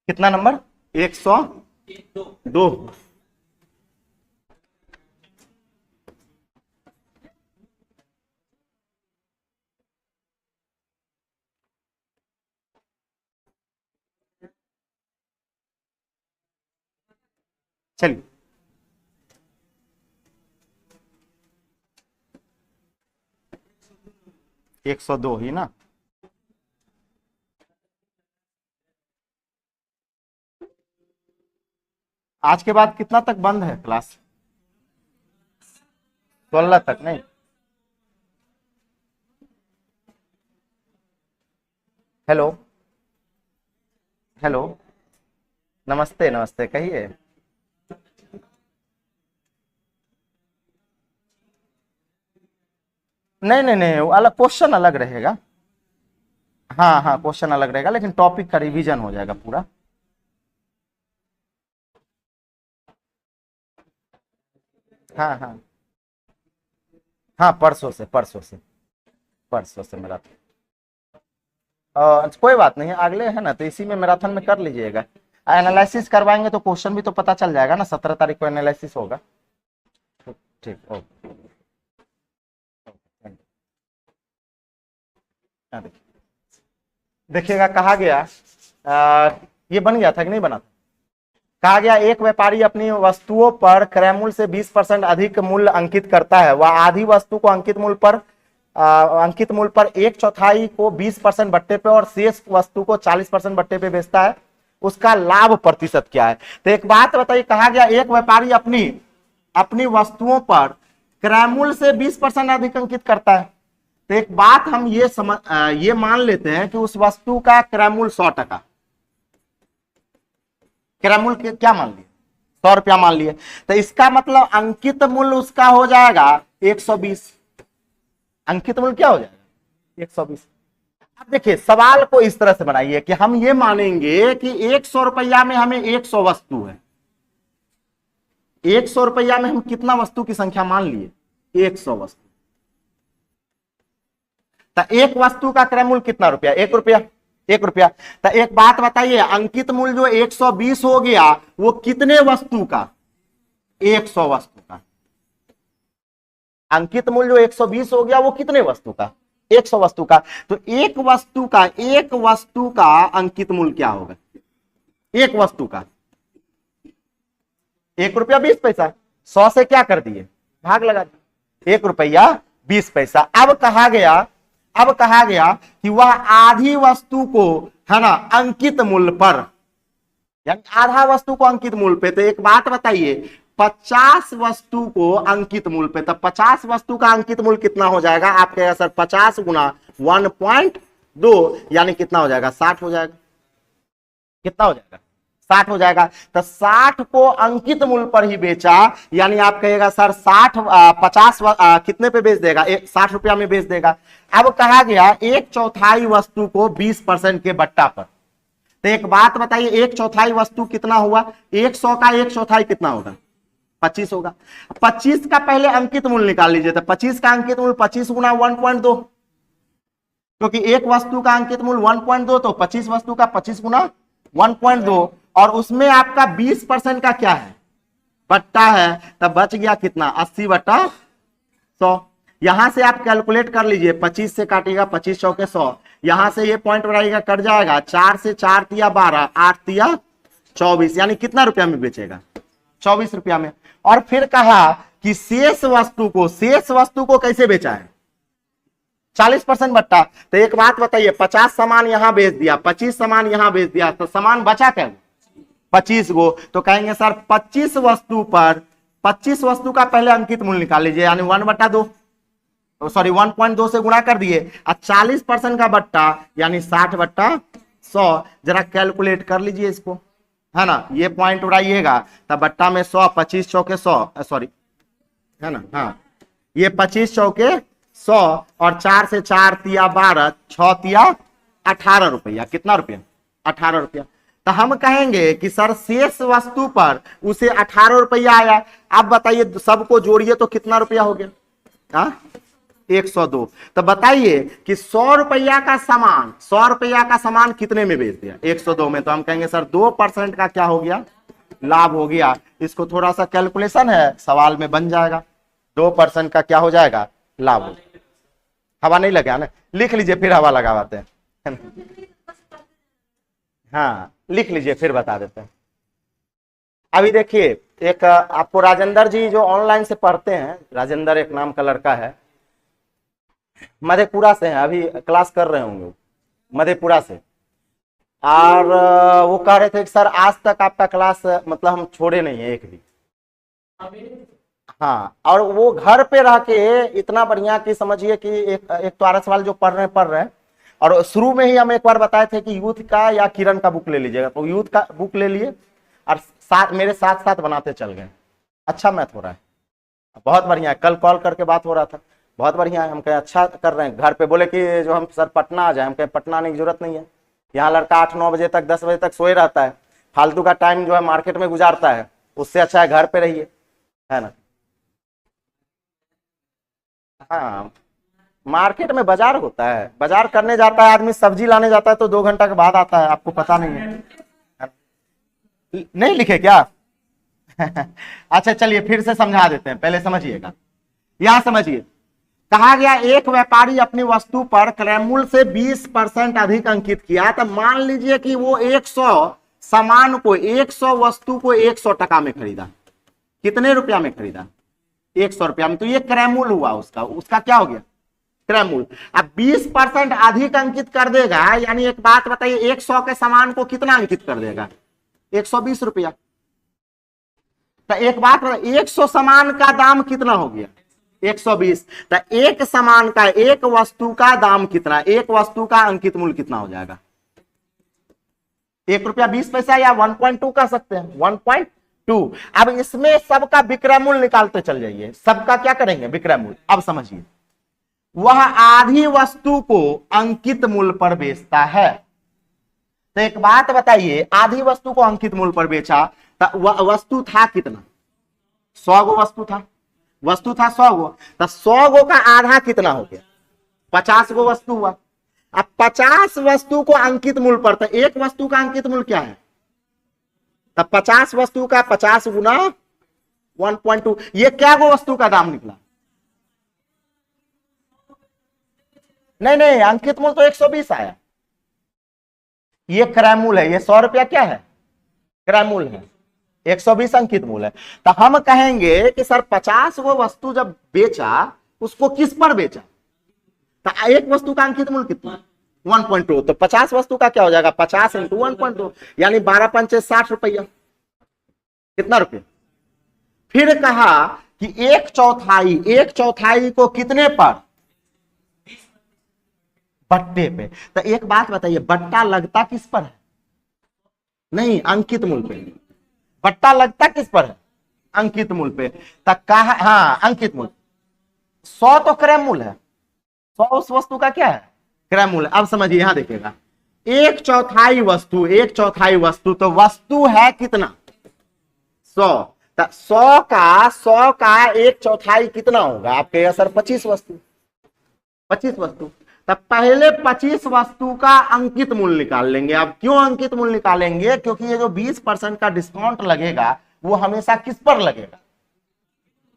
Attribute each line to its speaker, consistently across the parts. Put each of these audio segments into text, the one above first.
Speaker 1: कितना नंबर? 100 दो। चलिए 102 ही ना। आज के बाद कितना तक बंद है क्लास? 12 तक नहीं? हेलो हेलो, नमस्ते नमस्ते, कहिए। नहीं नहीं नहीं, वो अलग क्वेश्चन अलग रहेगा। हाँ हाँ, क्वेश्चन अलग रहेगा, लेकिन टॉपिक का रिवीजन हो जाएगा पूरा। हाँ हाँ हाँ, परसों से मैराथन। कोई बात नहीं, अगले है ना, तो इसी में मैराथन में कर लीजिएगा। एनालिसिस करवाएंगे तो क्वेश्चन भी तो पता चल जाएगा ना। 17 तारीख को एनालिसिस होगा। ठीक ठीक, ओके। हाँ, देखिएगा कहा गया, ये बन गया था कि नहीं बना था? कहा गया एक व्यापारी अपनी वस्तुओं पर क्रय मूल्य से 20% अधिक मूल्य अंकित करता है। वह आधी वस्तु को अंकित मूल्य पर एक चौथाई को 20% बट्टे पे और शेष वस्तु को 40% बट्टे पे बेचता है। उसका लाभ प्रतिशत क्या है? तो एक बात बताइए, कहा गया एक व्यापारी अपनी अपनी वस्तुओं पर क्रय मूल्य से 20% अधिक अंकित करता है। तो एक बात हम ये मान लेते हैं कि उस वस्तु का क्रय मूल्य 100 क्रय मूल्य क्या मान लिए? 100 रुपया मान लिए। तो इसका मतलब अंकित मूल्य उसका हो जाएगा 120। अंकित मूल्य क्या हो जाएगा? 120। अब देखिए, सवाल को इस तरह से बनाइए कि हम ये मानेंगे कि 100 रुपया में हमें 100 वस्तु है। 100 रुपया में हम कितना वस्तु की संख्या मान लिए? 100 वस्तु। तो एक वस्तु का क्रय मूल्य कितना रुपया? 1 रुपया। 1 रुपया। तो एक बात बताइए, अंकित मूल्य जो 120 हो गया वो कितने वस्तु का? 100 वस्तु का। अंकित मूल्य जो 120 हो गया वो कितने वस्तु का? 100 वस्तु का। तो एक वस्तु का अंकित मूल्य क्या होगा? एक वस्तु का 1 रुपया 20 पैसा। 100 से क्या कर दिए? भाग लगा दिए। 1 रुपया 20 पैसा। अब कहा गया कि वह आधी वस्तु को, है ना, अंकित मूल्य पर, यानी आधा वस्तु को अंकित मूल्य पे। तो एक बात बताइए, 50 वस्तु को अंकित मूल्य पे, तो 50 वस्तु का अंकित मूल्य कितना हो जाएगा? आप कहेगा सर 50 गुना 1.2 यानी कितना हो जाएगा? 60 हो जाएगा। कितना हो जाएगा? 60 हो जाएगा। तो 60 को अंकित मूल्य पर ही बेचा, यानी आप कहेगा सर 50 कितने पे बेच देगा? 60 रुपया में बेच देगा। अब कहा गया एक चौथाई वस्तु को 20% के बट्टा पर। तो एक बात बताइए, एक चौथाई वस्तु कितना हुआ? 100 का एक चौथाई कितना होगा? 25 होगा। 25 का पहले अंकित मूल्य निकाल लीजिए। तो 25 का अंकित मूल्य 25 गुना 1.2, क्योंकि एक वस्तु का अंकित मूल्य 1.2, तो 25 वस्तु का 25 गुना 1.2, और उसमें आपका 20% का क्या है? बट्टा है। तब बच गया कितना? 80/100। यहां से आप कैलकुलेट कर लीजिए, 25 से काटिएगा 25 चौके 100, यहां से ये पॉइंट बढ़ाइएगा, कट जाएगा। 4 से 4 तिया 12, 8 तिया 24, यानी कितना रुपया में बेचेगा? 24 रुपया में। और फिर कहा कि शेष वस्तु को कैसे बेचा है? 40% बट्टा। तो एक बात बताइए, 50 सामान यहां बेच दिया, 25 सामान यहां बेच दिया, तो सामान बचा क्या? 25 गो। तो कहेंगे सर 25 वस्तु का पहले अंकित मूल्य निकाल लीजिए, यानी 1/2, सॉरी 1.2 से गुणा कर दिए, और 40% का बट्टा यानी 60/100। जरा कैलकुलेट कर लीजिए इसको, है ना। ये पॉइंट उड़ाइएगा, तब बट्टा में 100, 25 चौके 100, सॉरी, है ना, हाँ, ये 25 चौके 100 और 4 से 4 तिया 12, 6 तिया 18 रुपया। कितना रुपया? 18 रुपया। तो हम कहेंगे कि सर शेष वस्तु पर उसे 18 रुपया आया। अब बताइए सबको जोड़िए तो कितना रुपया हो गया? हाँ, 102। तो बताइए कि 100 रुपया का सामान कितने में बेच दिया? 102 में। तो हम कहेंगे सर 2% का क्या हो गया? लाभ हो गया। इसको थोड़ा सा कैलकुलेशन है, सवाल में बन जाएगा। 2% का क्या हो जाएगा, लाभ हो। हवा नहीं लगा ना, लिख लीजिए फिर हवा लगाते हैं। हाँ लिख लीजिए फिर बता देते हैं। अभी देखिए, एक आपको राजेंद्र जी जो ऑनलाइन से पढ़ते हैं, राजेंद्र एक नाम का लड़का है, मधेपुरा से है, अभी क्लास कर रहे होंगे मधेपुरा से। और वो कह रहे थे कि सर आज तक आपका क्लास मतलब हम छोड़े नहीं है एक भी। हाँ, और वो घर पे रह के इतना बढ़िया कि समझिए कि एक तो आरएस वाले जो पढ़ रहे हैं। और शुरू में ही हम एक बार बताए थे कि यूथ का या किरण का बुक ले लीजिएगा, तो यूथ का बुक ले लिए और साथ मेरे साथ साथ बनाते चल गए। अच्छा मैथ हो रहा है, बहुत बढ़िया है। कल कॉल करके बात हो रहा था, बहुत बढ़िया है। हम कहे अच्छा कर रहे हैं। घर पे बोले कि जो हम सर पटना आ जाए, हम कहे पटना आने की जरूरत नहीं है। यहाँ लड़का 8-9 बजे तक 10 बजे तक सोए रहता है, फालतू का टाइम जो है मार्केट में गुजारता है, उससे अच्छा है घर पे रहिए, है ना। हाँ, मार्केट में बाजार होता है, बाजार करने जाता है आदमी, सब्जी लाने जाता है तो 2 घंटा के बाद आता है, आपको पता नहीं है। नहीं लिखे क्या? अच्छा चलिए फिर से समझा देते हैं, पहले समझिएगा। यहां समझिए, कहा गया एक व्यापारी अपनी वस्तु पर क्रय मूल्य से 20% अधिक अंकित किया। तो मान लीजिए कि वो 100 सामान को, 100 वस्तु को 100 टका में खरीदा। कितने रुपया में खरीदा? 100 रुपया में। तो ये क्रय मूल्य हुआ उसका, उसका क्या हो गया, क्रय मूल्य। अब 20% अधिक अंकित कर देगा, यानी एक बात बताइए, 100 के सामान को कितना अंकित कर देगा? 120 रुपया। तो एक बात बताइए, 100 सामान का दाम कितना हो गया? 120। तो एक सामान का, एक वस्तु का दाम कितना, एक वस्तु का अंकित मूल्य कितना हो जाएगा? 1 रुपया 20 पैसा, या 1.2 कह सकते हैं, 1.2। अब इसमें सबका विक्रय मूल्य निकालते चल जाइए। सबका क्या करेंगे, विक्रय मूल्य। अब समझिए, वह आधी वस्तु को अंकित मूल्य पर बेचता है। तो एक बात बताइए, आधी वस्तु को अंकित मूल्य पर बेचा, तो वस्तु था कितना? 100 गो वस्तु था, वस्तु था 100 गो। तो 100 गो का आधा कितना हो गया? 50 गो वस्तु हुआ। अब 50 वस्तु को अंकित मूल्य पर, तो एक वस्तु का अंकित मूल्य क्या है? तब 50 वस्तु का 50 गुना 1.2, ये क्या गो वस्तु का दाम निकला? नहीं, अंकित मूल्य तो 120 आया। ये क्रय मूल्य है, ये 100 रुपया क्या है, क्रय मूल्य है। 120 अंकित मूल्य है। तो हम कहेंगे कि सर 50 वो वस्तु जब बेचा, उसको किस पर बेचा? तो एक वस्तु का अंकित मूल्य कितना? 1.2। तो 50 वस्तु का क्या हो जाएगा? 50 × 1.2, यानी 12×5 = 60 रुपया। कितना रुपया? फिर कहा कि 1/4 को कितने पर? बट्टे पे। तो एक बात बताइए, बट्टा लगता किस पर है? नहीं, अंकित मूल्य पे। बट्टा लगता किस पर है? अंकित मूल्य पे। तक कहा, हाँ अंकित मूल्य। 100 तो क्रय मूल्य है, 100 उस वस्तु का क्या है, क्रय मूल्य। अब समझिए, यहां देखिएगा, 1/4 वस्तु, 1/4 वस्तु, तो वस्तु है कितना? 100। तो 100 का 1/4 कितना होगा? आपके सर 25 वस्तु, 25 वस्तु। तब पहले 25 वस्तु का अंकित मूल्य निकाल लेंगे। अब क्यों अंकित मूल्य निकालेंगे? क्योंकि ये जो 20% का डिस्काउंट लगेगा, वो हमेशा किस पर लगेगा?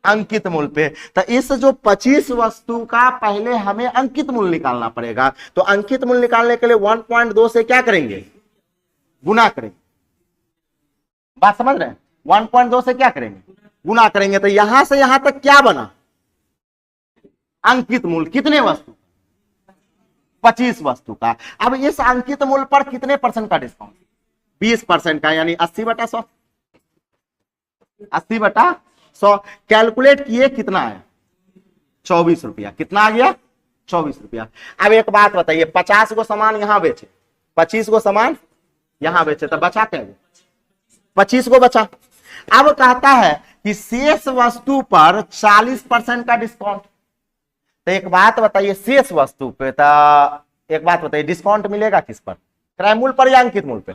Speaker 1: अंकित मूल्य पे। तो इस जो 25 वस्तु का पहले हमें अंकित मूल्य निकालना पड़ेगा। तो अंकित मूल्य निकालने के लिए 1.2 से क्या करेंगे? गुना करेंगे। बात समझ रहे हैं? 1.2 से क्या करेंगे? गुना करेंगे। तो यहां से यहां तक क्या बना? अंकित मूल्य। कितने वस्तु? 25 वस्तु का। अब इस अंकित मूल्य पर कितने % का डिस्काउंट? 20% का, यानी 80/100। 80/100 कैलकुलेट किए, कितना है? 24 रुपया। कितना आ गया? 24 रुपया। अब एक बात बताइए, 50 को सामान यहां बेचे, 25 को सामान यहां बेचे, तो बचा क्या? 25 को बचा। अब कहता है कि शेष वस्तु पर 40% का डिस्काउंट। तो एक बात बताइए, शेष वस्तु पे, तो एक बात बताइए, डिस्काउंट मिलेगा किस पर? क्रय मूल्य पर या अंकित मूल्य पे?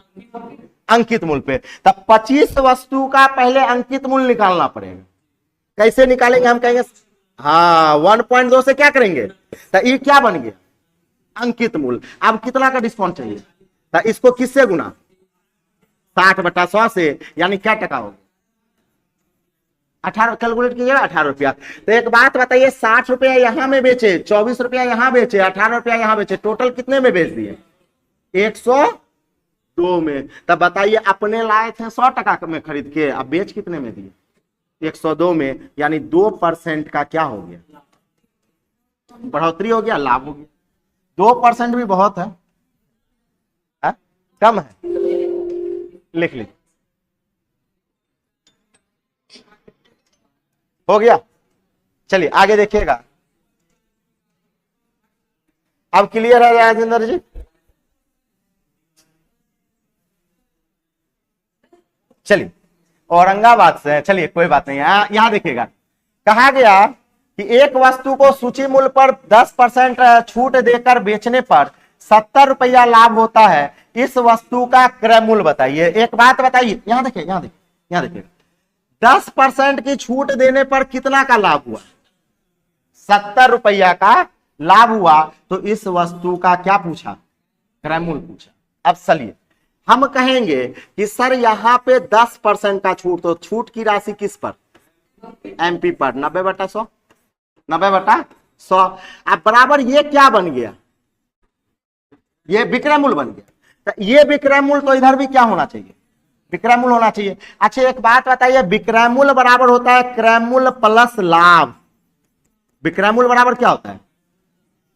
Speaker 1: अंकित मूल्य पे। तब 25 वस्तु का पहले अंकित मूल्य निकालना पड़ेगा। कैसे निकालेंगे? हम कहेंगे हाँ 1.2 से क्या करेंगे? तो ये क्या बन गया? अंकित मूल्य। अब कितना का डिस्काउंट चाहिए? तो इसको किससे गुना? 60/100 से यानी क्या टका हो गया? 18, कैलकुलेट कीजिएगा, 18 रुपया। तो एक बात बताइए, 60 रुपया यहां में बेचे, 24 रुपया यहां बेचे, 18 रुपया यहां बेचे, टोटल कितने में बेच दिए? 102 में। तब बताइए, अपने लाए थे 100 टका में खरीद के, अब बेच कितने में दिए? 102 में, यानी 2% का क्या हो गया? बढ़ोतरी हो गया, लाभ हो गया। 2% भी बहुत है, कम है, लिख लीजिए। हो गया। चलिए आगे देखिएगा। अब क्लियर है राजेंद्र जी? चलिए, औरंगाबाद से, चलिए कोई बात नहीं। यहां देखिएगा, कहा गया कि एक वस्तु को सूची मूल्य पर 10% छूट देकर बेचने पर 70 रुपया लाभ होता है। इस वस्तु का क्रय मूल्य बताइए। एक बात बताइए, यहां देखिए, यहां देखिए, यहां देखिए, 10% की छूट देने पर कितना का लाभ हुआ? 70 रुपया का लाभ हुआ। तो इस वस्तु का क्या पूछा? क्रय मूल्य पूछा। अब चलिए हम कहेंगे कि सर यहां पे 10% का छूट, तो छूट की राशि किस पर? एमपी पर, 90/100, 90/100। अब बराबर ये क्या बन गया? ये विक्रय मूल्य बन गया। तो ये विक्रय मूल्य, तो इधर भी क्या होना चाहिए? विक्रय मूल्य होना चाहिए। अच्छा एक बात बताइए, विक्रय मूल्य बराबर होता है क्रय मूल्य प्लस लाभ। विक्रय मूल्य बराबर क्या होता है?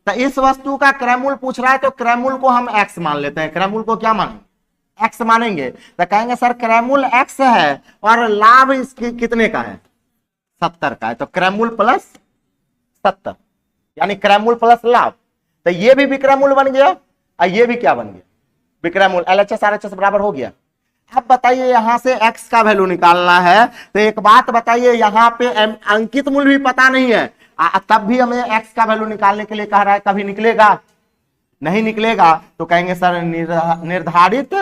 Speaker 1: तो इस वस्तु का क्रय मूल्य पूछ रहा है, तो क्रय मूल्य को हम एक्स मान लेते हैं। क्रय मूल्य को क्या मानेंगे? एक्स मानेंगे। तो कहेंगे सर क्रय मूल्य एक्स है और लाभ इसकी कितने का है? 70 का है। तो क्रय मूल्य प्लस 70, यानी क्रय मूल्य प्लस लाभ। तो ये भी विक्रय मूल्य बन गया और ये भी क्या बन गया? विक्रय मूल्य। एलएचएस आरएचएस बराबर हो गया। अब बताइए यहां से एक्स का वैल्यू निकालना है। तो एक बात बताइए, यहां पे अंकित मूल्य भी पता नहीं है, तब भी हमें एक्स का वैल्यू निकालने के लिए कह रहा है। कभी निकलेगा? नहीं निकलेगा। तो कहेंगे सर निर्धारित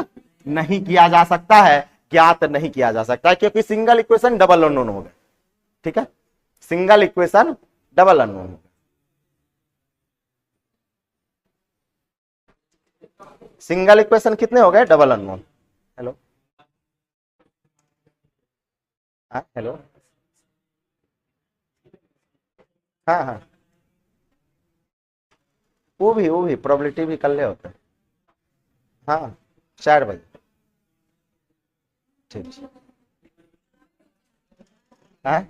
Speaker 1: नहीं किया जा सकता है, ज्ञात नहीं किया जा सकता है, क्योंकि सिंगल इक्वेशन डबल अननोन हो गया। ठीक है, सिंगल इक्वेशन डबल अननोन हो गया। सिंगल इक्वेशन कितने हो गए? Double unknown. हेलो, हेलो, हाँ हाँ, वो भी प्रोबेबिलिटी भी कर ले होता है। हाँ 4 बजे, ठीक। हाँ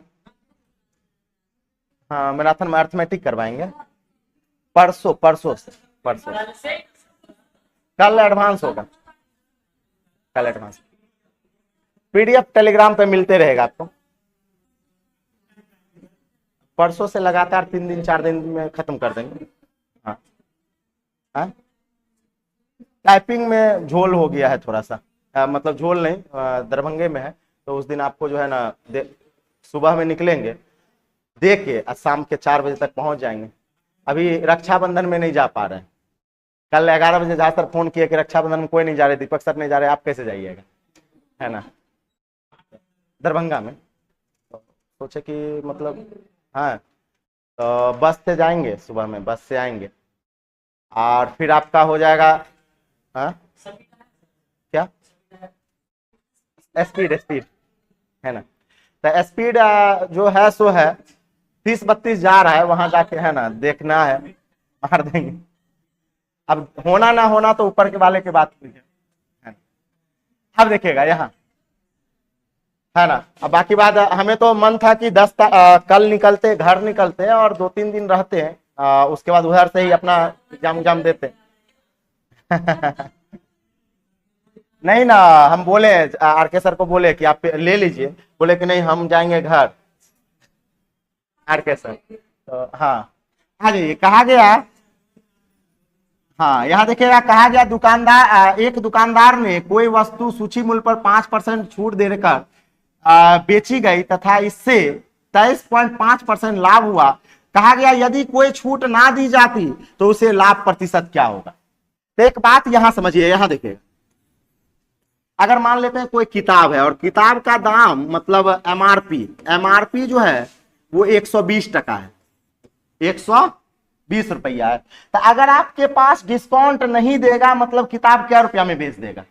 Speaker 1: हाँ, मैराथन में अर्थमेटिक करवाएंगे परसों, परसों से, परसों। कल एडवांस होगा, कल एडवांस। पीडीएफ टेलीग्राम पे मिलते रहेगा आपको। परसों से लगातार 3 दिन 4 दिन में खत्म कर देंगे। हाँ हाँ, टाइपिंग में झोल हो गया है थोड़ा सा, मतलब झोल नहीं, दरभंगे में है। तो उस दिन आपको जो है ना, सुबह में निकलेंगे, दे के शाम के 4 बजे तक पहुंच जाएंगे। अभी रक्षाबंधन में नहीं जा पा रहे हैं। कल 11 बजे जहाँ सर फोन किया कि रक्षाबंधन में कोई नहीं जा रहे, दीपक सर नहीं जा रहे, आप कैसे जाइएगा, है ना, दरभंगा में। तो सोचे कि मतलब, हाँ तो बस से जाएंगे, सुबह में बस से आएंगे और फिर आपका हो जाएगा। हाँ क्या? स्पीड, स्पीड है ना। तो स्पीड जो है सो है 30-32 जा रहा है, वहां जाके है ना देखना है, मार देंगे। अब होना ना होना तो ऊपर के वाले की बात है ना। अब देखिएगा यहाँ, है ना। अब बाकी बात, हमें तो मन था कि कल निकलते, घर निकलते और 2-3 दिन रहते हैं, उसके बाद उधर से ही अपना एग्जाम देते। नहीं ना, हम बोले आरके सर को, बोले कि आप ले लीजिए, बोले कि नहीं हम जाएंगे घर। आरके सर तो हाँ, आ जाइए। कहा गया, हाँ यहाँ देखिएगा, कहा गया दुकानदार, एक दुकानदार ने कोई वस्तु सूची मूल्य पर 5% छूट देकर बेची गई तथा इससे 23.5% लाभ हुआ। कहा गया यदि कोई छूट ना दी जाती तो उसे लाभ प्रतिशत क्या होगा? तो एक बात यहां समझिए, यहां देखिए, अगर मान लेते हैं कोई किताब है और किताब का दाम मतलब एमआरपी जो है वो 120 टका है, 120 रुपया है। तो अगर आपके पास डिस्काउंट नहीं देगा, मतलब किताब क्या रुपया में बेच देगा?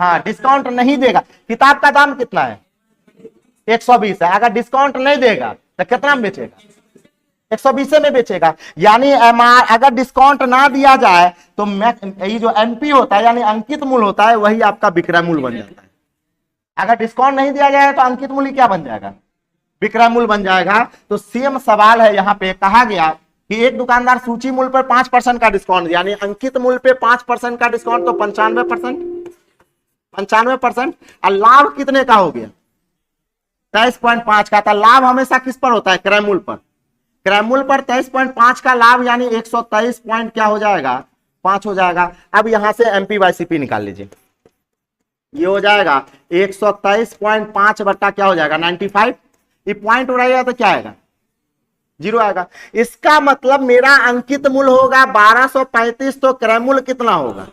Speaker 1: हाँ डिस्काउंट नहीं देगा। किताब का दाम कितना है 120 है, अगर डिस्काउंट नहीं देगा तो कितना में बेचेगा 120 में बेचेगा। यानी एमआर अगर डिस्काउंट ना दिया जाए तो ये जो एमपी होता है यानी अंकित मूल्य होता है वही आपका विक्रय मूल्य बन जाता है। अगर डिस्काउंट नहीं दिया जाएगा तो अंकित मूल्य क्या बन जाएगा विक्रय मूल्य बन जाएगा। तो सेम सवाल है यहाँ पे कहा गया कि एक दुकानदार सूची मूल्य पर 5% का डिस्काउंट यानी अंकित मूल्य पे 5% का डिस्काउंट तो 95% और लाभ कितने का हो गया 23.5 का था। लाभ हमेशा किस पर होता है क्रय मूल्य पर। क्रय मूल्य पर 23.5 का लाभ यानी 123 पॉइंट क्या हो जाएगा 5 हो जाएगा। अब यहां से एमपी बाई सीपी निकाल लीजिए, ये हो जाएगा 123.5 बट्टा क्या हो जाएगा 95। ये पॉइंट उड़ाएगा तो क्या आएगा 0 आएगा। इसका मतलब मेरा अंकित मूल्य होगा 1235 तो क्रय मूल्य कितना होगा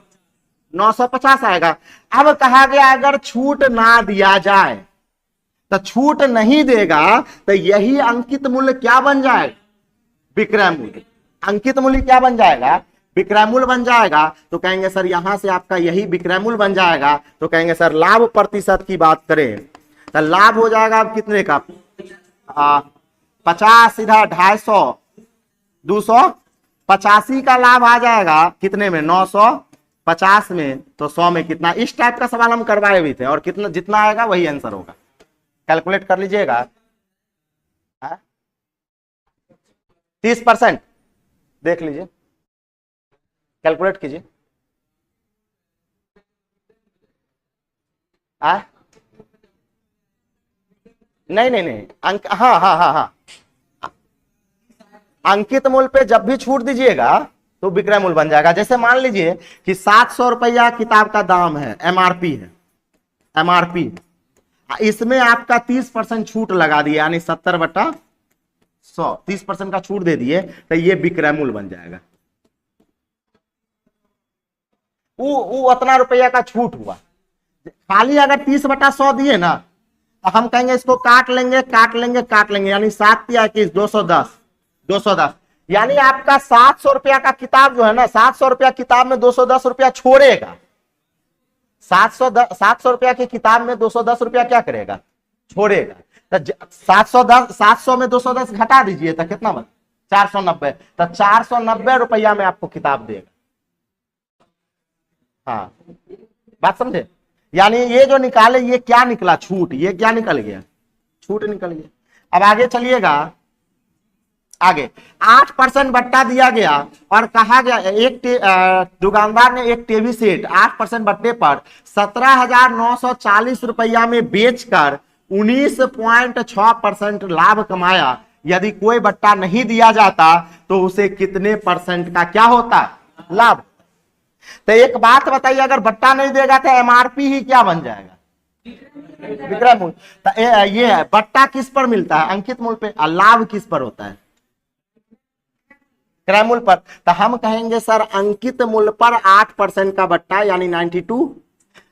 Speaker 1: 950 आएगा। अब कहा गया अगर छूट ना दिया जाए तो छूट नहीं देगा तो यही अंकित मूल्य क्या बन जाएगा विक्रय मूल्य। अंकित मूल्य क्या बन जाएगा विक्रय मूल्य बन जाएगा। तो कहेंगे सर यहां से आपका यही विक्रय मूल्य बन जाएगा। तो कहेंगे सर लाभ प्रतिशत की बात करें तो लाभ हो जाएगा अब कितने का 50 इधर 250 285 का लाभ आ जाएगा कितने में 950 में। तो 100 में कितना। इस टाइप का सवाल हम करवाए भी थे और कितना जितना आएगा वही आंसर होगा। कैलकुलेट कर लीजिएगा 30% देख लीजिए कैलकुलेट कीजिए। नहीं अंक हाँ अंकित मूल्य पे जब भी छूट दीजिएगा तो विक्रय मूल्य बन जाएगा। जैसे मान लीजिए कि 700 रुपया किताब का दाम है एमआरपी है एमआरपी इसमें आपका 30% छूट लगा दिया यानी 70/100 30% का छूट दे दिए तो ये विक्रय मूल्य बन जाएगा। वो उतना रुपया का छूट हुआ। खाली अगर 30/100 दिए ना तो हम कहेंगे इसको काट लेंगे यानी 7 या 21 210 यानी आपका 700 रुपया का किताब जो है ना 700 रुपया किताब में 210 रुपया छोड़ेगा। 700 रुपया की किताब में 210 रुपया क्या करेगा छोड़ेगा। तो 700 में 210 घटा दीजिए तो कितना बन 490 तो 490 रुपया में आपको किताब देगा। हाँ बात समझे। यानी ये जो निकाले ये क्या निकला छूट। ये क्या निकल गया छूट निकल गया। अब आगे चलिएगा आगे 8% बट्टा दिया गया और कहा गया एक दुकानदार ने एक टीवी सेट 8% बट्टे पर 17,940 रुपया में बेचकर 19.6% लाभ कमाया। यदि कोई बट्टा नहीं दिया जाता तो उसे कितने परसेंट का क्या होता लाभ। तो एक बात बताइए अगर बट्टा नहीं देगा तो एमआरपी ही क्या बन जाएगा विक्रय मूल्य। तो ये है बट्टा किस पर मिलता है अंकित मूल्य पे और लाभ किस पर होता है क्रय मूल्य पर। तो हम कहेंगे सर अंकित मूल्य पर 8% का बट्टा यानी 92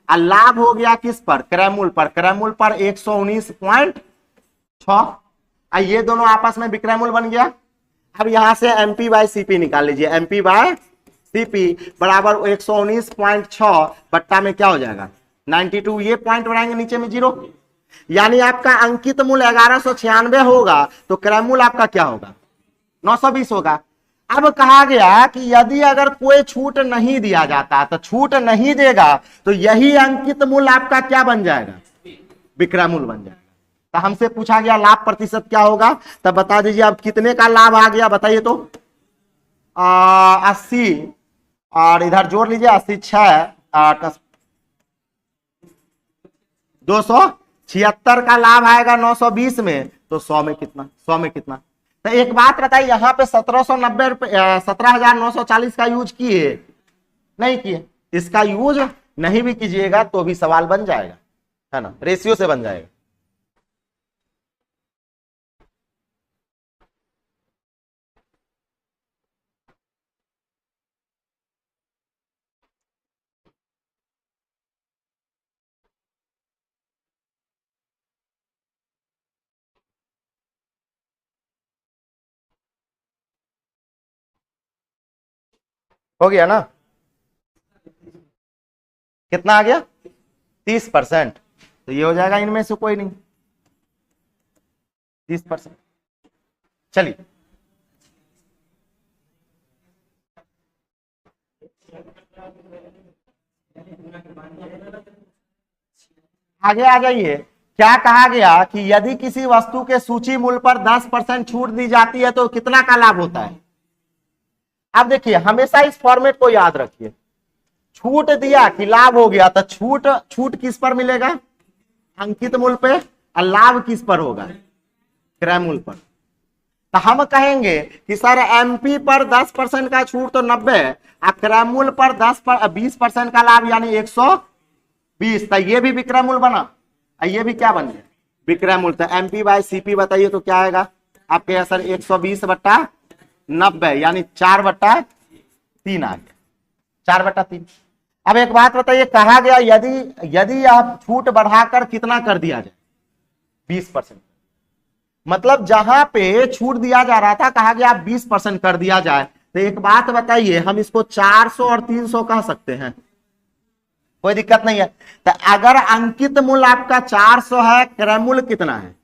Speaker 1: और लाभ हो गया किस पर क्रय मूल्य पर। क्रय मूल्य पर 119.6 ये दोनों आपस में विक्रय मूल्य बन गया। अब यहां से एमपी बाई सीपी निकाल लीजिए। एमपी बाई सीपी बराबर 119.6 बट्टा में क्या हो जाएगा 92। ये पॉइंट बनाएंगे नीचे में 0 यानी आपका अंकित मूल्य 1196 होगा तो क्रय मूल्य आपका क्या होगा 920 होगा। अब कहा गया कि यदि अगर कोई छूट नहीं दिया जाता तो छूट नहीं देगा तो यही अंकित मूल्य आपका क्या बन जाएगा विक्रय मूल्य बन जाएगा। तो हमसे पूछा गया लाभ प्रतिशत क्या होगा तब बता दीजिए। अब कितने का लाभ आ गया बताइए तो 80 और इधर जोड़ लीजिए 86 276 का लाभ आएगा 920 में तो 100 में कितना। तो एक बात बताइए यहाँ पे 1790 रुपए 17,940 का यूज किए नहीं किए। इसका यूज नहीं भी कीजिएगा तो भी सवाल बन जाएगा है ना रेशियो से बन जाएगा। हो गया ना कितना आ गया 30%, तो ये हो जाएगा इनमें से कोई नहीं, 30%। चलिए आगे आ जाइए। क्या कहा गया कि यदि किसी वस्तु के सूची मूल्य पर 10% छूट दी जाती है तो कितना का लाभ होता है। अब देखिए हमेशा इस फॉर्मेट को याद रखिए, छूट दिया कि लाभ हो गया, तो छूट छूट किस पर मिलेगा, अंकित मूल्य पे, और लाभ किस पर होगा, क्रय मूल्य पर। तो हम कहेंगे कि सर एमपी पर 10% का छूट तो 90, और क्रय मूल्य पर 20% का लाभ यानी 120, तो ये भी विक्रय मूल्य बना, और ये भी क्या बन गया, विक्रय मूल्य। तो एमपी बाय सीपी बताइए तो क्या आएगा आपके, सर 120/90 यानी 4/3 आ गया, 4/3। अब एक बात बताइए, कहा गया यदि आप छूट बढ़ाकर कितना कर दिया जाए, 20%। मतलब जहां पे छूट दिया जा रहा था कहा गया आप 20% कर दिया जाए। तो एक बात बताइए, हम इसको 400 और 300 कह सकते हैं, कोई दिक्कत नहीं है। तो अगर अंकित मूल्य आपका 400 है, क्रय मूल्य कितना है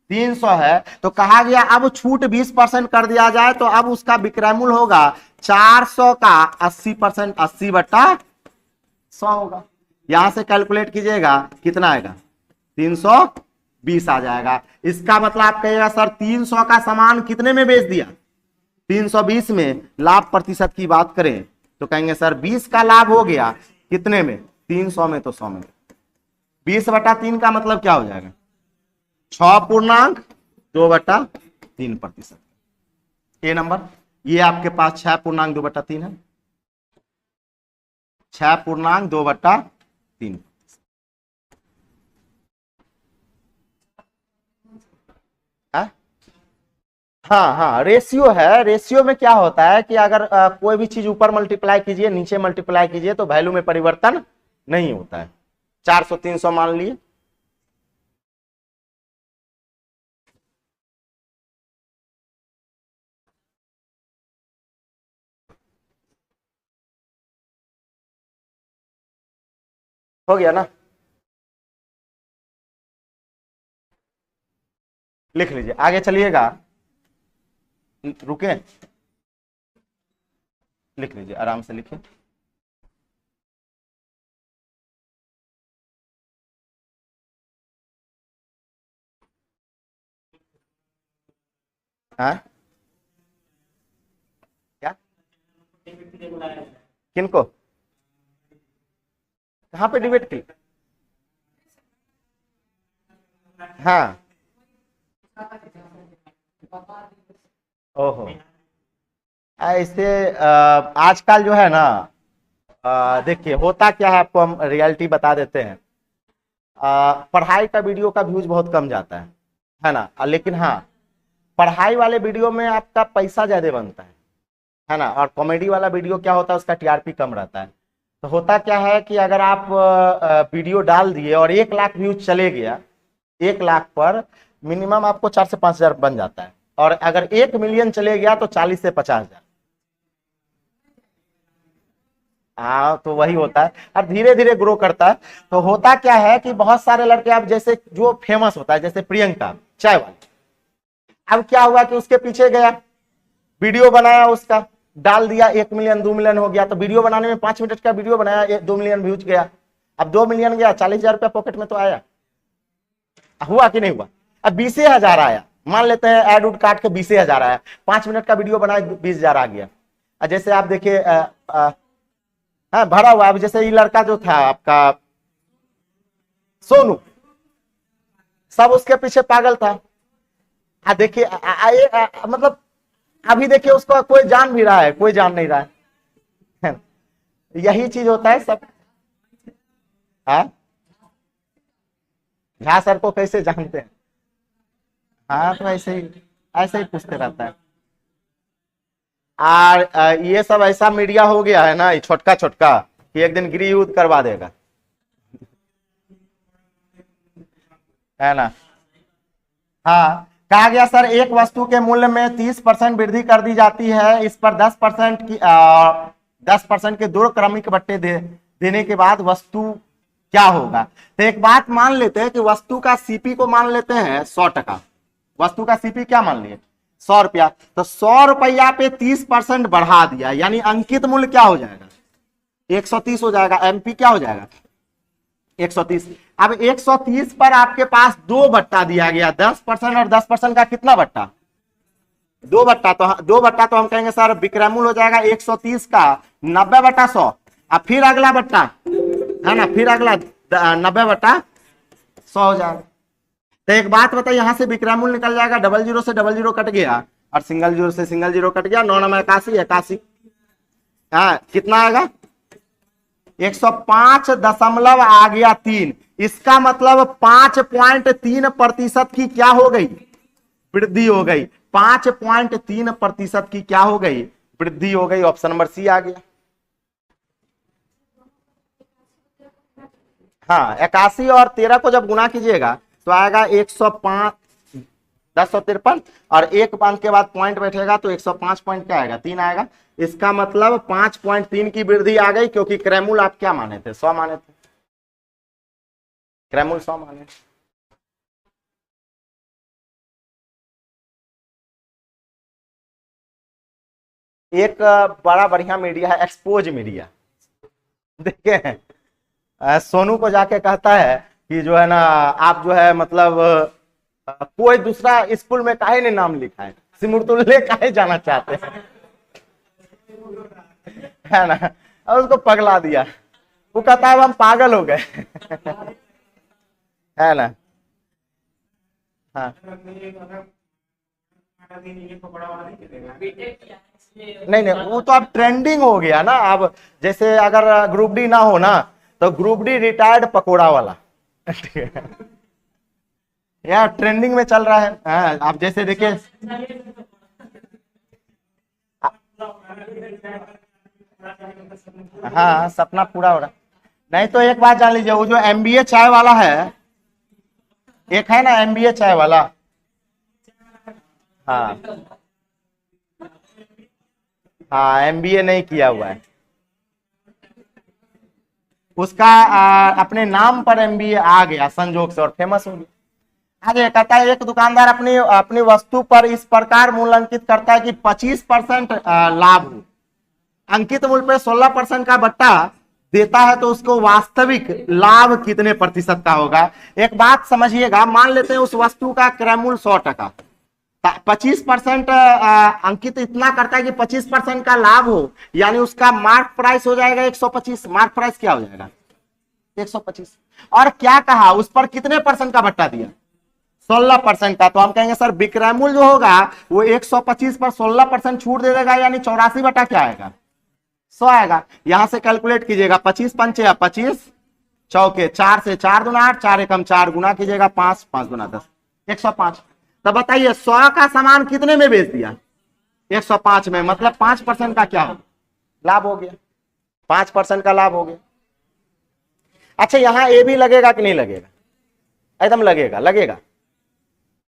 Speaker 1: 300 है, तो कहा गया अब छूट 20% कर दिया जाए, तो अब उसका विक्रय मूल्य होगा 400 का 80%, 80/100 होगा। यहां से कैलकुलेट कीजिएगा कितना आएगा, 320 आ जाएगा। इसका मतलब आप कहिएगा सर 300 का सामान कितने में बेच दिया, 320 में। लाभ प्रतिशत की बात करें तो कहेंगे सर 20 का लाभ हो गया कितने में, 300 में, तो 100 में। 20/3 का मतलब क्या हो जाएगा, 6.2/3%। ए नंबर, ये आपके पास 6.2/3 है, 6.2/3। हाँ हाँ, रेशियो है। रेशियो में क्या होता है कि अगर कोई भी चीज ऊपर मल्टीप्लाई कीजिए नीचे मल्टीप्लाई कीजिए तो वैल्यू में परिवर्तन नहीं होता है। 400 300 मान लिए, हो गया ना, लिख लीजिए, आगे चलिएगा, रुके, लिख लीजिए, आराम से लिखिए। हाँ क्या, किनको, कहाँ पे डिबेट की, हाँ, ओहो, ऐसे आजकल जो है ना, देखिए होता क्या है, आपको हम रियलिटी बता देते हैं। पढ़ाई का वीडियो का व्यूज बहुत कम जाता है ना, लेकिन हाँ पढ़ाई वाले वीडियो में आपका पैसा ज्यादा बनता है ना, और कॉमेडी वाला वीडियो क्या होता है उसका टीआरपी कम रहता है। तो होता क्या है कि अगर आप वीडियो डाल दिए और 1 लाख व्यूज चले गया, 1 लाख पर मिनिमम आपको 4 से 5 हजार बन जाता है, और अगर 1 मिलियन चले गया तो 40 से 50 हजार। हाँ तो वही होता है, और धीरे धीरे ग्रो करता है। तो होता क्या है कि बहुत सारे लड़के, अब जैसे जो फेमस होता है जैसे प्रियंका चाय वाली, अब क्या हुआ कि उसके पीछे गया, वीडियो बनाया, उसका डाल दिया, 1 मिलियन 2 मिलियन हो गया। तो वीडियो बनाने में 5 मिनट का वीडियो बनाया, 2 मिलियन व्यूज गया। अब 2 मिलियन गया, 40,000 रुपया पॉकेट में तो आया, हुआ कि नहीं हुआ। अब 20,000 आया, मान लेते हैं एड उड काट के 20,000 आया, 5 मिनट का वीडियो बनाया, 20,000 आ गया। जैसे आप देखिए हाँ भरा हुआ। अब जैसे ये लड़का जो था आपका सोनू, सब उसके पीछे पागल था। देखिए मतलब अभी देखिए उसको कोई जान भी रहा है, कोई जान नहीं रहा है। यही चीज होता है सब। हाँ झा सर को कैसे जानते हैं, हाँ तो ऐसे ही पूछते रहता है। और ये सब ऐसा मीडिया हो गया है ना, ये छोटका छोटका, कि एक दिन गृह युद्ध करवा देगा, है ना। हाँ कहा गया सर एक वस्तु के मूल्य में 30% वृद्धि कर दी जाती है, इस पर 10% के 2 क्रमिक बट्टे देने के बाद वस्तु क्या होगा। तो एक बात मान लेते हैं कि वस्तु का सीपी को मान लेते हैं 100 टका। वस्तु का सीपी क्या मान लिए 100 रुपया। तो 100 रुपया पे 30% बढ़ा दिया, यानी अंकित मूल्य क्या हो जाएगा 130 हो जाएगा। एमपी क्या हो जाएगा 130। अब 130 पर आपके पास 2 बट्टा दिया गया, 10% और 10% का कितना बट्टा 2 बट्टा। तो 2 बट्टा तो हम कहेंगे सर विक्रय मूल्य हो जाएगा 130 का 90/100। अब फिर अगला बट्टा है ना, फिर अगला 90/100 हो जाएगा। तो एक बात बताइए, यहां से विक्रय मूल्य निकल जाएगा, डबल जीरो से डबल जीरो कट गया और सिंगल जीरो से सिंगल जीरो कट गया, 9 9 81 81। हाँ कितना आएगा 105 आ गया 3। इसका मतलब 5.3% की क्या हो गई वृद्धि हो गई। 5.3% की क्या हो गई वृद्धि हो गई। ऑप्शन नंबर सी आ गया। हाँ 81 और 13 को जब गुना कीजिएगा तो आएगा 105 1053 और एक अंक के बाद पॉइंट बैठेगा तो 105 पॉइंट क्या आएगा 3 आएगा। इसका मतलब 5.3 की वृद्धि आ गई, क्योंकि क्रयमूल आप क्या माने थे 100 माने थे, क्रयमूल 100 माने। एक बड़ा बढ़िया मीडिया है एक्सपोज मीडिया, देखे सोनू को जाके कहता है कि जो है ना आप जो है मतलब कोई दूसरा स्कूल में काहे ने नाम लिखा है, सिमुरतुल्ले काहे जाना चाहते हैं है ना। और उसको पगला दिया, वो कहता है हम पागल हो गए है ना। हाँ नहीं नहीं वो तो अब ट्रेंडिंग हो गया ना। अब जैसे अगर ग्रुप डी ना हो ना तो ग्रुप डी रिटायर्ड पकोड़ा वाला यार ट्रेंडिंग में चल रहा है। हाँ आप जैसे देखिए हाँ सपना पूरा हो रहा। नहीं तो एक बात जान लीजिए, वो जो एमबीए चाय वाला है, एक है ना एमबीए चाय वाला। हाँ हाँ एमबीए नहीं किया हुआ है, उसका अपने नाम पर एमबीए आ गया संजोग से और फेमस हो गया। आगे कहता है एक दुकानदार अपनी अपनी वस्तु पर इस प्रकार मूल्य अंकित करता है कि 25% लाभ हो, अंकित मूल्य पे 16% का बट्टा देता है, तो उसको वास्तविक लाभ कितने प्रतिशत का होगा। एक बात समझिएगा, मान लेते हैं उस वस्तु का क्रय मूल्य 100 टका, 25% अंकित इतना करता है कि 25% का लाभ हो, यानी उसका मार्क प्राइस हो जाएगा 125। मार्क प्राइस क्या हो जाएगा 125। और क्या कहा उस पर कितने परसेंट का बट्टा दिया 16% का। तो हम कहेंगे सर विक्रय मूल्य जो होगा वो 125 पर 16% छूट दे देगा, यानी 84 बटा क्या आएगा 100 आएगा। यहां से कैलकुलेट कीजिएगा 25 पंचे 25 चौके 4 से 4 गुना 8 4 एकम 4 गुना कीजिएगा 5 5 गुना 10 105। तो बताइए 100 का सामान कितने में बेच दिया 105 में, मतलब 5% का क्या हो लाभ हो गया, 5% का लाभ हो गया। अच्छा यहां ए भी लगेगा कि नहीं लगेगा, एकदम लगेगा लगेगा।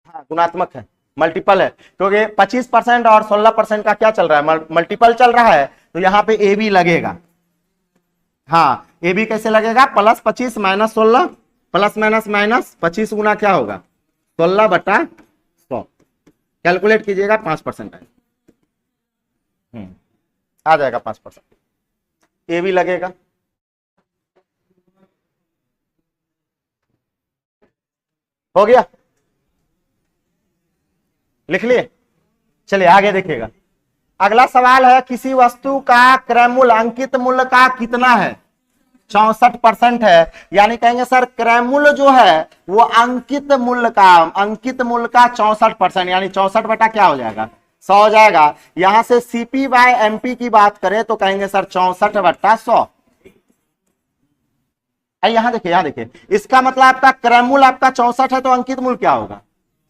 Speaker 1: हाँ गुणात्मक है, मल्टीपल है, क्योंकि 25% और 16% का क्या चल रहा है मल्टीपल चल रहा है, तो यहां पे ए भी लगेगा। हाँ ए भी कैसे लगेगा plus 25 minus 16 plus minus minus 25 गुना क्या होगा 16 बटा 100। कैलकुलेट कीजिएगा 5% आ जाएगा 5%। ए भी लगेगा। हो गया, लिख लिए। चलिए आगे देखिएगा। अगला सवाल है किसी वस्तु का क्रय मूल्य अंकित मूल्य का कितना है 64% है, यानी कहेंगे सर क्रय मूल्य जो है वो अंकित मूल्य का 64%, यानी 64 बटा क्या हो जाएगा 100 हो जाएगा। यहां से सीपी बाय एमपी की बात करें तो कहेंगे सर 64 बटा 100। यहां देखिए इसका मतलब आपका क्रय मूल्य आपका 64 है तो अंकित मूल्य क्या होगा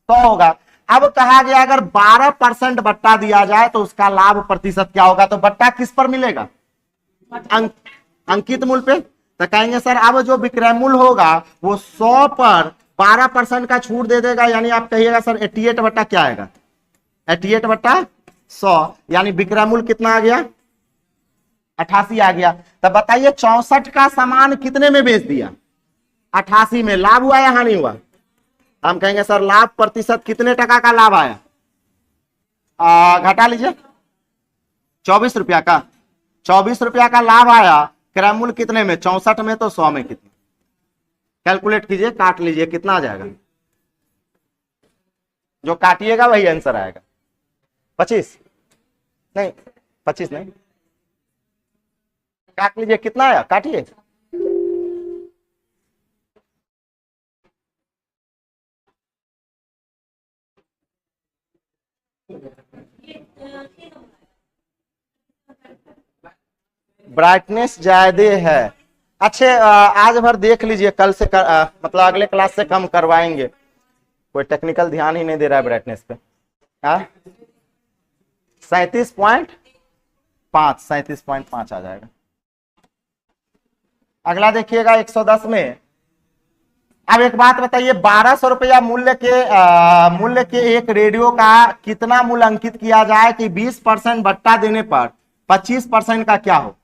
Speaker 1: 100 होगा। अब कहा गया अगर 12% बट्टा दिया जाए तो उसका लाभ प्रतिशत क्या होगा, तो बट्टा किस पर मिलेगा अंकित मूल्य पे। तो कहेंगे सर अब जो विक्रय मूल्य होगा वो 100 पर 12% का छूट दे देगा, यानी आप कहिएगा सर 88 बट्टा क्या आएगा 88 बट्टा 100, यानी विक्रय मूल्य कितना आ गया 88 आ गया। तब बताइए 64 का सामान कितने में बेच दिया 88 में लाभ हुआ या हानि हुआ? हम कहेंगे सर लाभ प्रतिशत कितने टका का लाभ आया? घटा लीजिए 24 रुपया का, 24 रुपया का लाभ आया। क्रय मूल्य कितने में? 64 में, तो 100 में कितने? कैलकुलेट कीजिए, काट लीजिए, कितना आ जाएगा? जो काटिएगा वही आंसर आएगा। 25 नहीं, 25 नहीं, काट लीजिए, कितना आया? काटिए। ब्राइटनेस ज्यादा है। अच्छे आज भर देख लीजिए, कल से मतलब अगले क्लास से कम करवाएंगे। कोई टेक्निकल ध्यान ही नहीं दे रहा है ब्राइटनेस पे। 37.5, 37.5 आ जाएगा। अगला देखिएगा 110 में। अब एक बात बताइए, 1200 रुपया मूल्य के एक रेडियो का कितना मूल्य अंकित किया जाए कि 20% बट्टा देने पर 25% का क्या हो?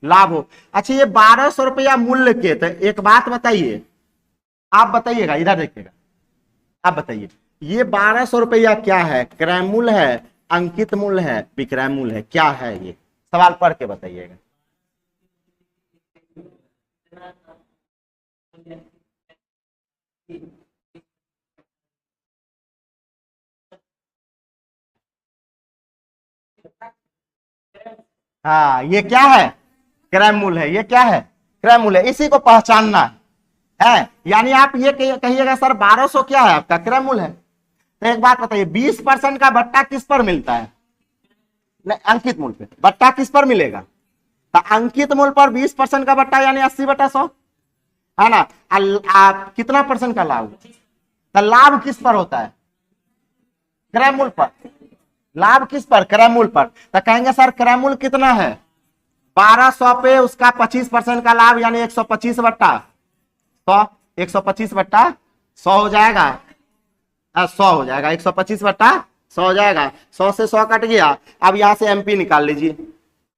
Speaker 1: लाभ हो। अच्छा, ये 1200 रुपया मूल्य के, तो एक बात बताइए, आप बताइएगा, इधर देखिएगा, आप बताइए, ये 1200 रुपया क्या है? क्रय मूल्य है, अंकित मूल्य है, विक्रय मूल्य है, क्या है? ये सवाल पढ़ के बताइएगा। हाँ, ये क्या है? क्रय मूल्य है। ये क्या है? क्रय मूल्य है। इसी को पहचानना है। यानी आप ये कहिएगा सर 1200 क्या है? आपका क्रय मूल्य है। तो एक बात बताइए, 20% का बट्टा किस पर मिलता है? नहीं, अंकित मूल्य पे। बट्टा किस पर मिलेगा? तो अंकित मूल्य पर 20% का बट्टा यानी 80/100 है ना। कितना परसेंट का लाभ? तो लाभ किस पर होता है? क्रय मूल्य पर। लाभ किस पर? क्रय मूल्य पर। तो कहेंगे सर क्रय मूल्य कितना है? 1200 पे उसका 25% का लाभ यानी 125/100। 125/100 हो जाएगा, 100 हो जाएगा, 125/100 हो जाएगा। 100 से 100 कट गया। अब यहां से एमपी निकाल लीजिए,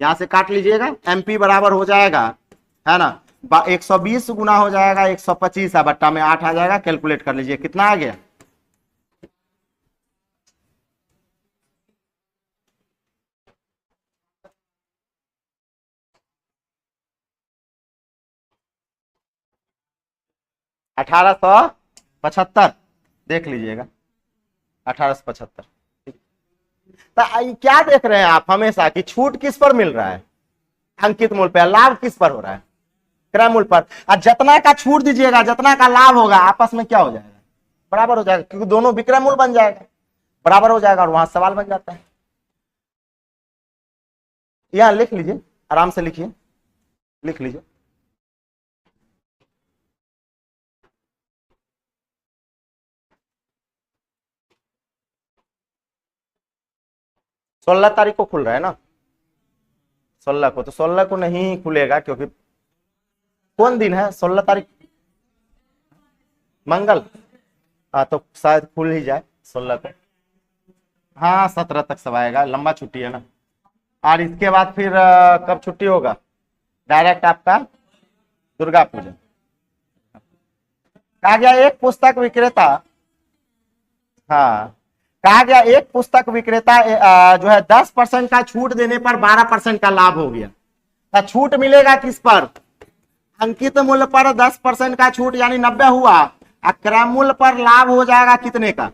Speaker 1: यहां से काट लीजिएगा। एमपी बराबर हो जाएगा, है ना, 120 गुना हो जाएगा 125, बट्टा में 8 आ जाएगा। कैलकुलेट कर लीजिए कितना आ गया। $1875 देख लीजिएगा, 1875। तो क्या देख रहे हैं आप हमेशा कि छूट किस पर मिल रहा है? अंकित मूल्य पर। लाभ किस पर हो रहा है? क्रय मूल्य पर। और जितना का छूट दीजिएगा, जितना का लाभ होगा, आपस में क्या हो जाएगा? बराबर हो जाएगा, क्योंकि दोनों विक्रय मूल्य बन जाएगा, बराबर हो जाएगा, और वहां सवाल बन जाता है। यहां लिख लीजिए, आराम से लिखिए, लिख लीजिए। सोलह तारीख को खुल रहा है ना? 16 को, तो 16 को नहीं खुलेगा, क्योंकि कौन दिन है 16 तारीख? मंगल। हाँ, तो शायद खुल ही जाए 16 को। हाँ, 17 तक सब आएगा, लंबा छुट्टी है ना। और इसके बाद फिर कब छुट्टी होगा? डायरेक्ट आपका दुर्गा पूजा। कहा गया एक पुस्तक विक्रेता, हाँ, कहा गया एक पुस्तक विक्रेता जो है 10% का छूट देने पर 12% का लाभ हो गया। तो छूट मिलेगा किस पर? अंकित मूल्य पर 10% का छूट यानी 90 हुआ। क्रय मूल्य पर लाभ हो जाएगा कितने का?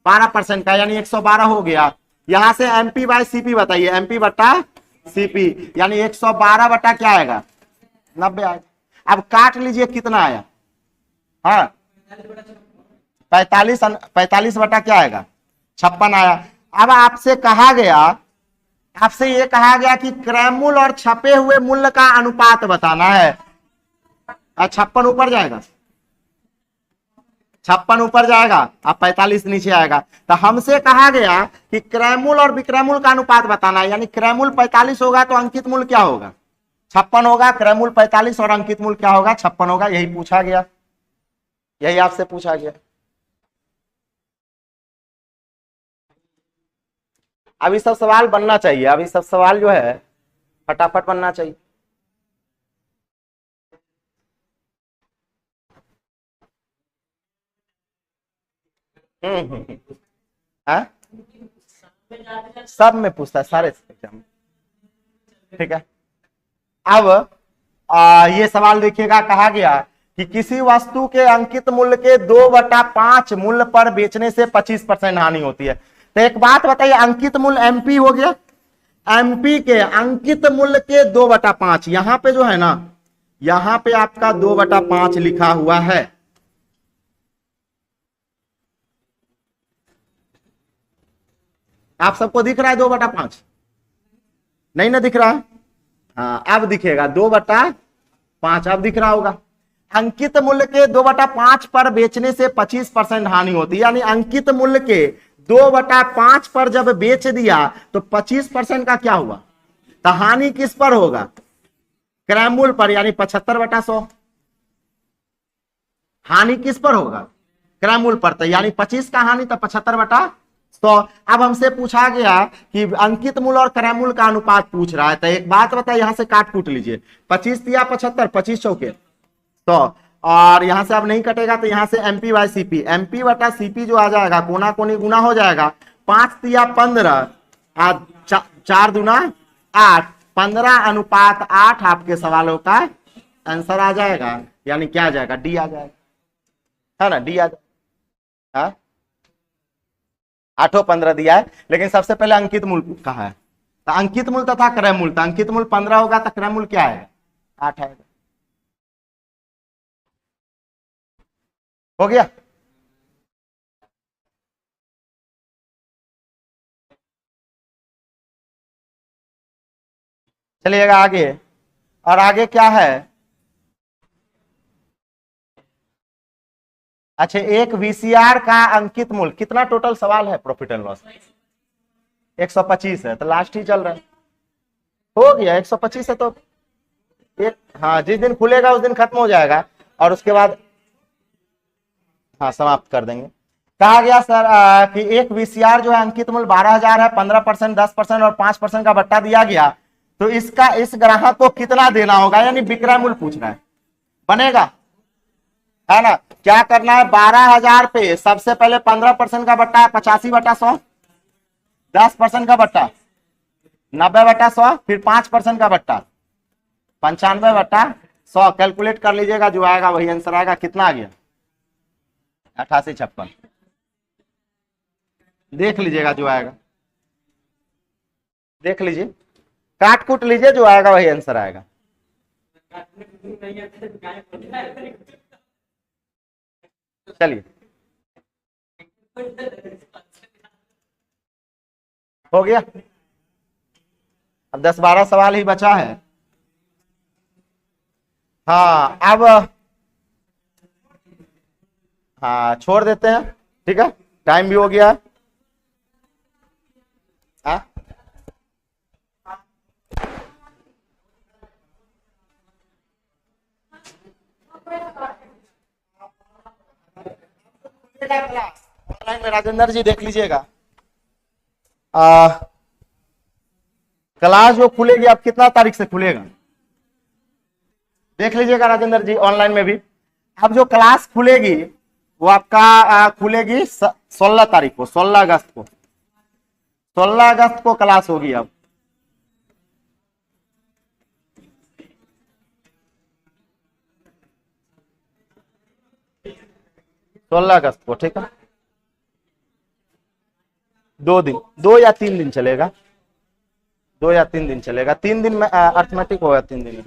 Speaker 1: 12% का, यानी 112 हो गया। यहां से एमपी बाय सीपी बताइए, एमपी बट्टा सीपी, यानी 112 बट्टा क्या आएगा? 90 आएगा। अब काट लीजिए कितना आया? हाँ, 45 बटा क्या आएगा? 56 आया। अब आपसे कहा गया, आपसे ये कहा गया कि क्रय मूल्य और छपे हुए मूल्य का अनुपात बताना है। 56 ऊपर जाएगा, 56 ऊपर जाएगा, अब 45 नीचे आएगा। तो हमसे कहा गया कि क्रय मूल्य और विक्रय मूल्य का अनुपात बताना है, यानी क्रय मूल्य 45 होगा तो अंकित मूल्य क्या होगा? 56 होगा। क्रय मूल्य 45 और अंकित मूल्य क्या होगा? 56 होगा। यही पूछा गया, यही आपसे पूछा गया। अभी सब सवाल बनना चाहिए, अभी सब सवाल जो है फटाफट बनना चाहिए। हाँ? सब में पूछता है, सारे एग्जाम में। ठीक है। अब ये सवाल देखिएगा, कहा गया कि किसी वस्तु के अंकित मूल्य के 2/5 मूल्य पर बेचने से 25% हानि होती है। तो एक बात बताइए, अंकित मूल्य एमपी हो गया, एमपी के अंकित मूल्य के 2/5, यहां पे जो है ना, यहां पे आपका 2/5 लिखा हुआ है। आप सबको दिख रहा है 2/5? नहीं ना दिख रहा है? हाँ, अब दिखेगा 2/5, अब दिख रहा होगा। अंकित मूल्य के 2/5 पर बेचने से 25% हानि होती है, यानी अंकित मूल्य के 2/5 पर जब बेच दिया तो 25% का क्या हुआ? तो हानि किस पर होगा? क्रय मूल्य पर, यानी 75/100। हानि किस पर होगा? क्रय मूल्य पर, तो यानी 25 का हानि, तो 75/100। अब हमसे पूछा गया कि अंकित मूल्य और क्रय मूल्य का अनुपात पूछ रहा है, तो एक बात बताइए, यहां से काट कूट लीजिए, 25 या 75, 25 चौके 100, और यहां से अब नहीं कटेगा, तो यहां से एमपी बाय सीपी, एमपी बटा सीपी जो आ जाएगा, कोना कोनी गुना हो जाएगा, 5 या 15, 4 दूना 8, 15/8 आपके सवालों का आंसर आ जाएगा, यानी क्या आ जाएगा? डी आ जाएगा, है ना? डी आ जाएगा। हाँ? 8 15 दिया है, लेकिन सबसे पहले अंकित मूल्य कहा है, तो अंकित मूल्य तथा क्रय मूल्य, तो अंकित मूल्य 15 होगा, तो क्रय मूल्य क्या है? 8 आएगा। हो गया? चलिएगा आगे, और आगे क्या है? अच्छा, एक वीसीआर का अंकित मूल्य कितना? टोटल सवाल है प्रॉफिट एंड लॉस 125 है, तो लास्ट ही चल रहा है। हो गया, 125 है तो एक, हाँ, जिस दिन खुलेगा उस दिन खत्म हो जाएगा, और उसके बाद हाँ समाप्त कर देंगे। कहा गया सर कि एक वीसीआर जो है अंकित मूल्य 12,000 है, 15%, 10% और 5% का बट्टा दिया गया, तो इसका इस ग्राहक को कितना देना होगा? यानी विक्रय मूल्य पूछ रहा है, बनेगा, है ना? क्या करना है? 12,000 पे सबसे पहले 15% का बट्टा है 85/100, 10% का बट्टा 90/100, फिर 5% का बट्टा 95/100। कैलकुलेट कर लीजिएगा, जो आएगा वही आंसर आएगा। कितना आ गया? 8856। देख लीजिएगा जो आएगा, देख लीजिए, काट कूट लीजिए, जो आएगा वही आंसर आएगा। चलिए, हो गया। अब 10 12 सवाल ही बचा है। हाँ, अब हाँ छोड़ देते हैं, ठीक है, टाइम भी हो गया। हाँ? ऑनलाइन में राजेंद्र जी देख लीजिएगा, क्लास जो खुलेगी अब कितना तारीख से खुलेगा देख लीजिएगा राजेंद्र जी, ऑनलाइन में भी। अब जो क्लास खुलेगी वो आपका खुलेगी 16 तारीख को, 16 अगस्त को, 16 अगस्त को क्लास होगी। अब 16 अगस्त को, ठीक है। 2 दिन, 2 या 3 दिन चलेगा, 2 या 3 दिन चलेगा, 3 दिन में अर्थमेटिक होगा, 3 दिन में।